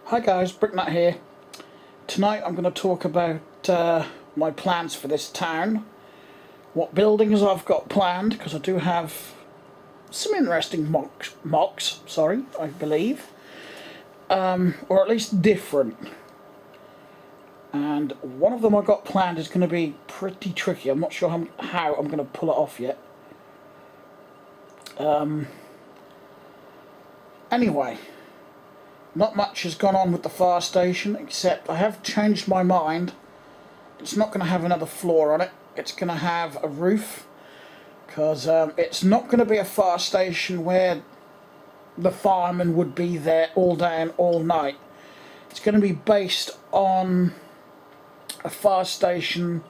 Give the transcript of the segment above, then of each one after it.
Hi guys, Bricknut here. Tonight I'm going to talk about my plans for this town, what buildings I've got planned, because I do have some interesting mocks, I believe, or at least different. And one of them I got planned is going to be pretty tricky. I'm not sure how I'm going to pull it off yet. Anyway. Not much has gone on with the fire station, except I have changed my mind. It's not going to have another floor on it. It's going to have a roof, because it's not going to be a fire station where the firemen would be there all day and all night. It's going to be based on a fire station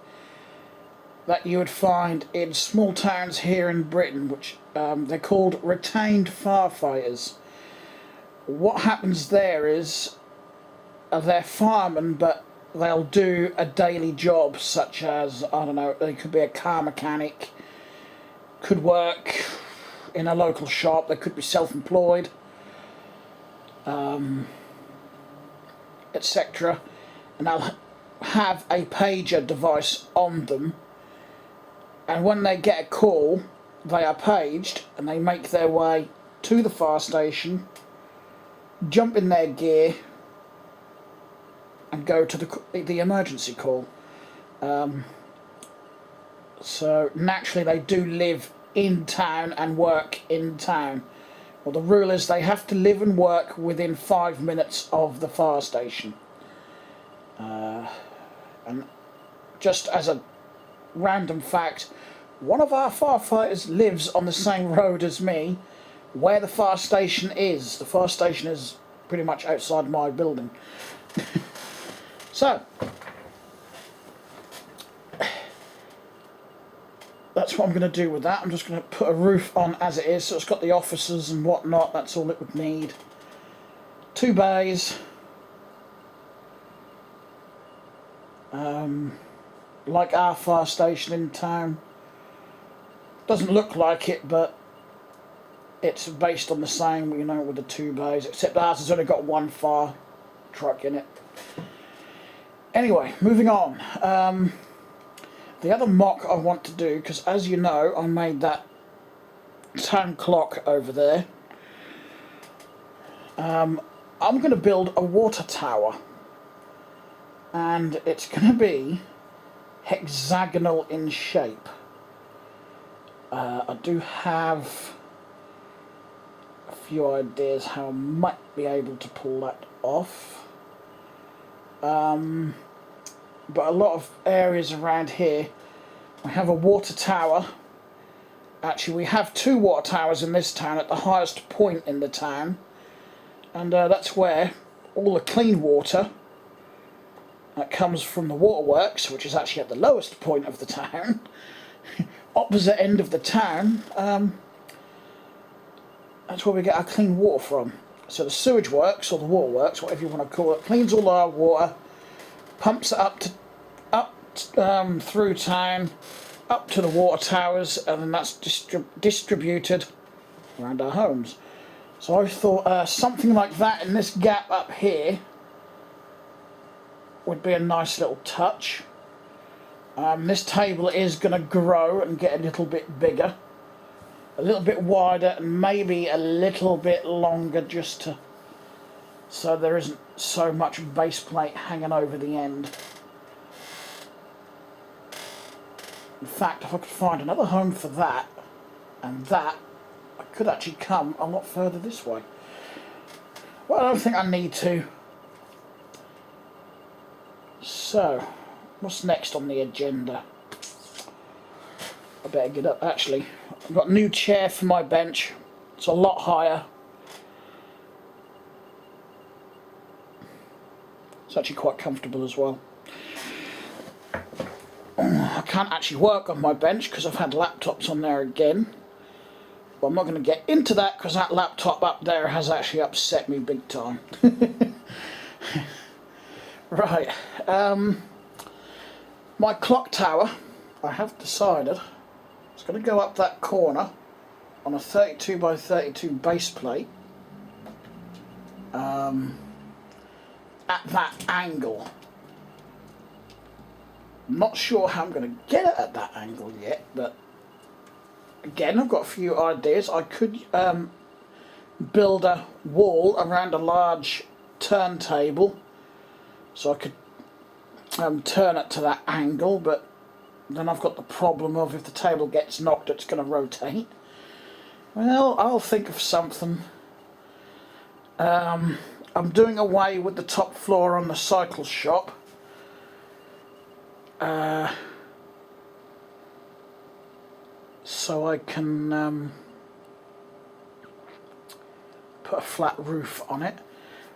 that you would find in small towns here in Britain, which they're called retained firefighters. What happens there is they're firemen, but they'll do a daily job, such as, I don't know, they could be a car mechanic, could work in a local shop, they could be self-employed, etc. And they'll have a pager device on them, and when they get a call, they are paged and they make their way to the fire station, jump in their gear and go to the emergency call. So naturally they do live in town and work in town. Well, the rule is they have to live and work within 5 minutes of the fire station. And just as a random fact, one of our firefighters lives on the same road as me, where the fire station is. The fire station is pretty much outside my building. So that's what I'm going to do with that. I'm just going to put a roof on as it is, so it's got the officers and whatnot. That's all it would need. 2 bays, like our fire station in town. Doesn't look like it, but it's based on the same, you know, with the 2 bays, except ours has only got 1 fire truck in it. Anyway, moving on. The other mock I want to do, because as you know, I made that town clock over there. I'm going to build a water tower, and it's going to be hexagonal in shape. I do have a few ideas how I might be able to pull that off, but a lot of areas around here we have a water tower. Actually, we have 2 water towers in this town at the highest point in the town, and that's where all the clean water that comes from the waterworks, which is actually at the lowest point of the town, opposite end of the town, that's where we get our clean water from. So the sewage works, or the waterworks, whatever you want to call it, cleans all our water, pumps it up through town, up to the water towers, and then that's distributed around our homes. So I thought something like that in this gap up here would be a nice little touch. This table is going to grow and get a little bit bigger, a little bit wider, and maybe a little bit longer, just to so there isn't so much base plate hanging over the end. In fact, if I could find another home for that and that, I could actually come a lot further this way. Well, I don't think I need to. So, what's next on the agenda? I better get up. Actually, I've got a new chair for my bench. It's a lot higher. It's actually quite comfortable as well. I can't actually work on my bench because I've had laptops on there again. But I'm not going to get into that because that laptop up there has actually upset me big time. Right. My clock tower, I have decided, it's going to go up that corner on a 32 by 32 base plate. at that angle. I'm not sure how I'm going to get it at that angle yet, but again, I've got a few ideas. I could build a wall around a large turntable, so I could turn it to that angle, but then I've got the problem of if the table gets knocked, it's going to rotate. Well, I'll think of something. I'm doing away with the top floor on the cycle shop. So I can put a flat roof on it.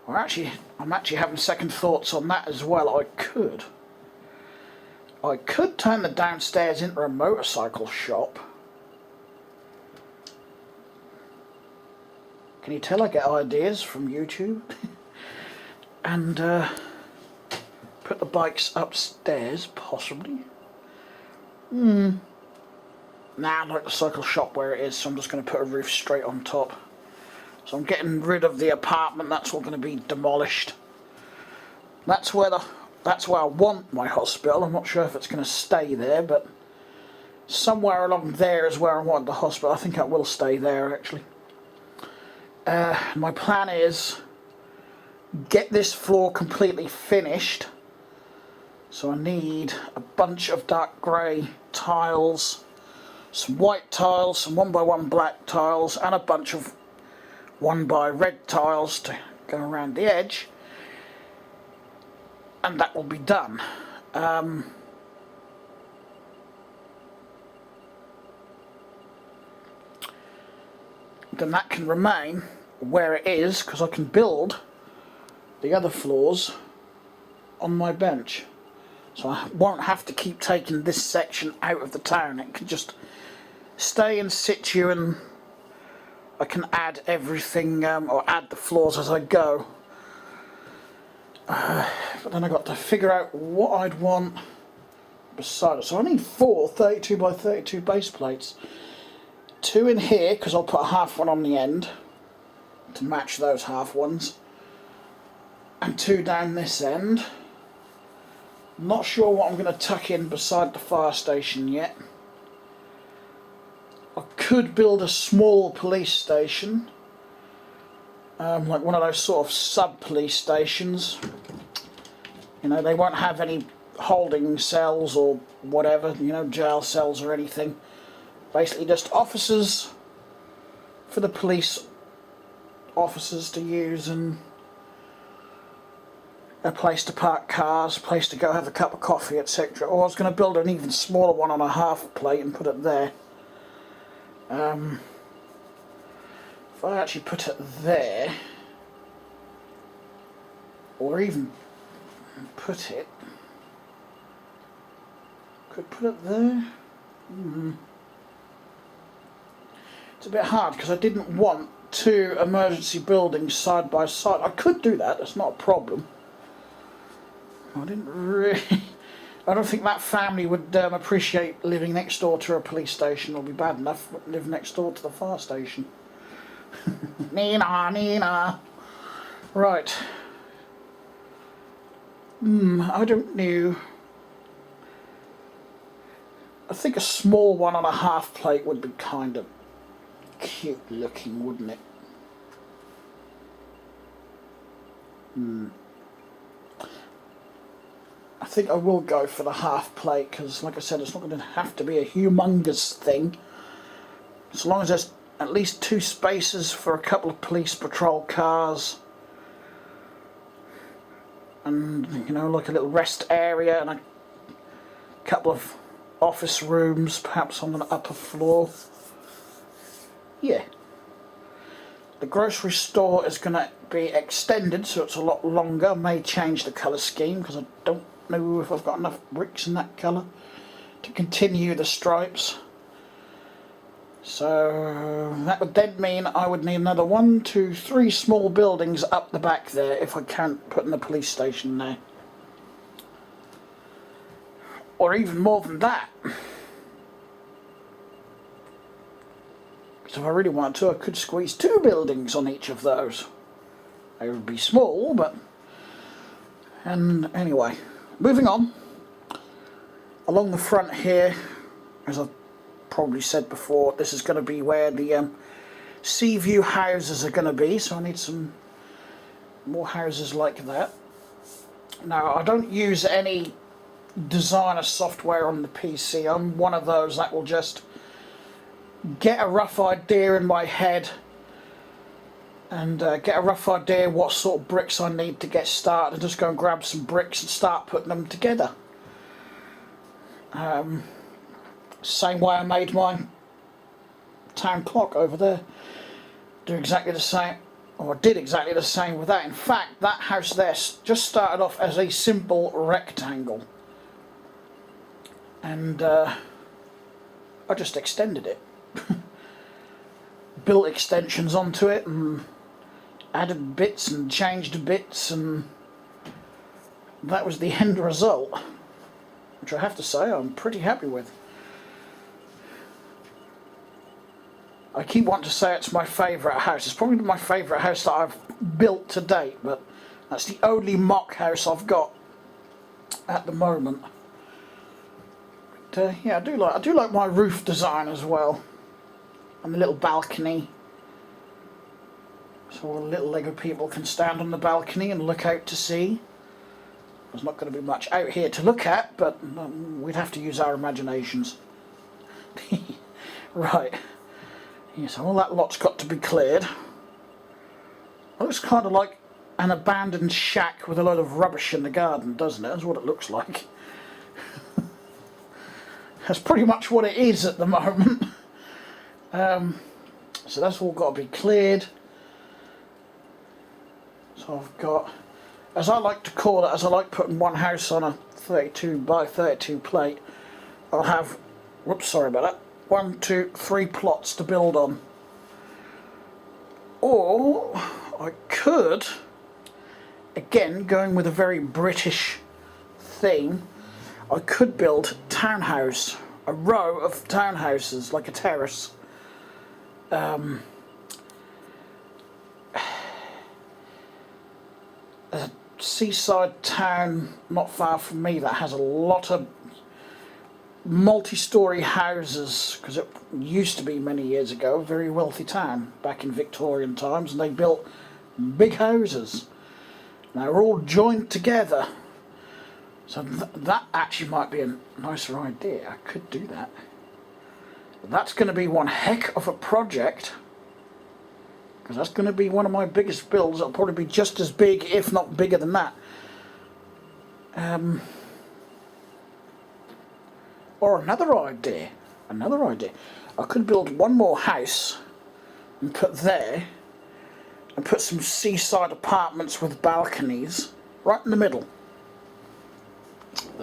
Or I'm actually having second thoughts on that as well. I could turn the downstairs into a motorcycle shop. Can you tell I get ideas from YouTube? And put the bikes upstairs, possibly. Nah, I like the cycle shop where it is, so I'm just going to put a roof straight on top. So I'm getting rid of the apartment. That's all going to be demolished. That's where I want my hospital. I'm not sure if it's going to stay there, but somewhere along there is where I want the hospital. I think it will stay there, actually. My plan is get this floor completely finished. So I need a bunch of dark grey tiles, some white tiles, some 1x1 black tiles, and a bunch of 1x red tiles to go around the edge, and that will be done. Then that can remain where it is, because I can build the other floors on my bench. So I won't have to keep taking this section out of the town. It can just stay in situ, and I can add everything, or add the floors as I go. But then I got to figure out what I'd want beside it. So I need 4 32x32 base plates. 2 in here, because I'll put a half one on the end to match those half ones, and 2 down this end. Not sure what I'm going to tuck in beside the fire station yet. I could build a small police station, like one of those sort of sub-police stations. You know, they won't have any holding cells or whatever, you know, jail cells or anything. Basically just officers for the police officers to use, and a place to park cars, a place to go have a cup of coffee, etc. Or I was going to build an even smaller one on a half plate and put it there. If I actually put it there, or even put it, could put it there. It's a bit hard because I didn't want 2 emergency buildings side by side. I could do that, that's not a problem. I didn't really... I don't think that family would appreciate living next door to a police station. It'll be bad enough to live next door to the fire station. Nina, Nina. Right. I don't know. I think a small one on a half plate would be kind of cute looking, wouldn't it? I think I will go for the half plate, because like I said, it's not going to have to be a humongous thing. As long as there's at least 2 spaces for a couple of police patrol cars, and you know, like a little rest area and a couple of office rooms, perhaps on an upper floor. Yeah. The grocery store is going to be extended, so it's a lot longer. May change the colour scheme, because I don't know if I've got enough bricks in that colour to continue the stripes. So that would then mean I would need another 1, 2, 3 small buildings up the back there if I can't put in the police station there. Or even more than that. Because if I really wanted to, I could squeeze 2 buildings on each of those. They would be small, but And anyway, moving on. Along the front here, as I've probably said before, this is going to be where the sea view houses are going to be, so I need some more houses like that. Now, I don't use any designer software on the PC. I'm one of those that will just get a rough idea in my head and get a rough idea what sort of bricks I need to get started, and just go and grab some bricks and start putting them together. Same way I made my town clock over there. Do exactly the same, or did exactly the same with that. In fact, that house there just started off as a simple rectangle, and I just extended it. Built extensions onto it and added bits and changed bits, and that was the end result, which I have to say I'm pretty happy with. I keep wanting to say it's my favourite house. It's probably my favourite house that I've built to date, but that's the only mock house I've got at the moment. But, yeah, I do like my roof design as well, and the little balcony, so all the little Lego people can stand on the balcony and look out to sea. There's not going to be much out here to look at, but we'd have to use our imaginations. Right. Yeah, so all that lot's got to be cleared. It looks kind of like an abandoned shack with a load of rubbish in the garden, doesn't it? That's what it looks like. That's pretty much what it is at the moment. So that's all got to be cleared. So I've got, as I like to call it, as I like putting one house on a 32 by 32 plate, I'll have, whoops, sorry about that, 1, 2, 3 plots to build on. Or I could, again going with a very British theme, I could build a townhouse, a row of townhouses, like a terrace. A seaside town not far from me that has a lot of multi-storey houses, because it used to be many years ago a very wealthy town back in Victorian times, and they built big houses. Now they're all joined together, so that actually might be a nicer idea. I could do that. But that's going to be one heck of a project, because that's going to be one of my biggest builds. It'll probably be just as big, if not bigger than that. Or another idea, I could build one more house and put there, and put some seaside apartments with balconies right in the middle,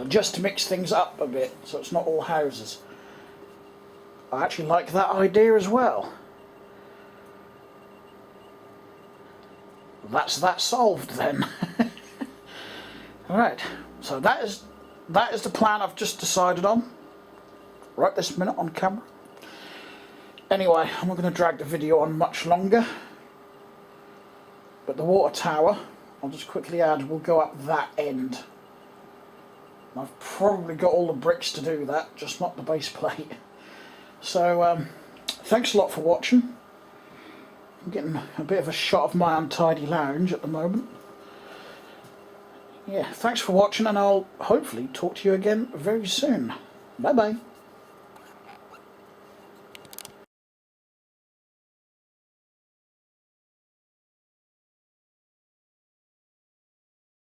just to mix things up a bit, so it's not all houses. I actually like that idea as well. That's that solved then. Alright, so that is the plan I've just decided on right this minute on camera. Anyway, I'm not going to drag the video on much longer, but the water tower, I'll just quickly add, will go up that end. I've probably got all the bricks to do that, just not the base plate. So thanks a lot for watching. I'm getting a bit of a shot of my untidy lounge at the moment. Yeah, thanks for watching, and I'll hopefully talk to you again very soon. Bye bye.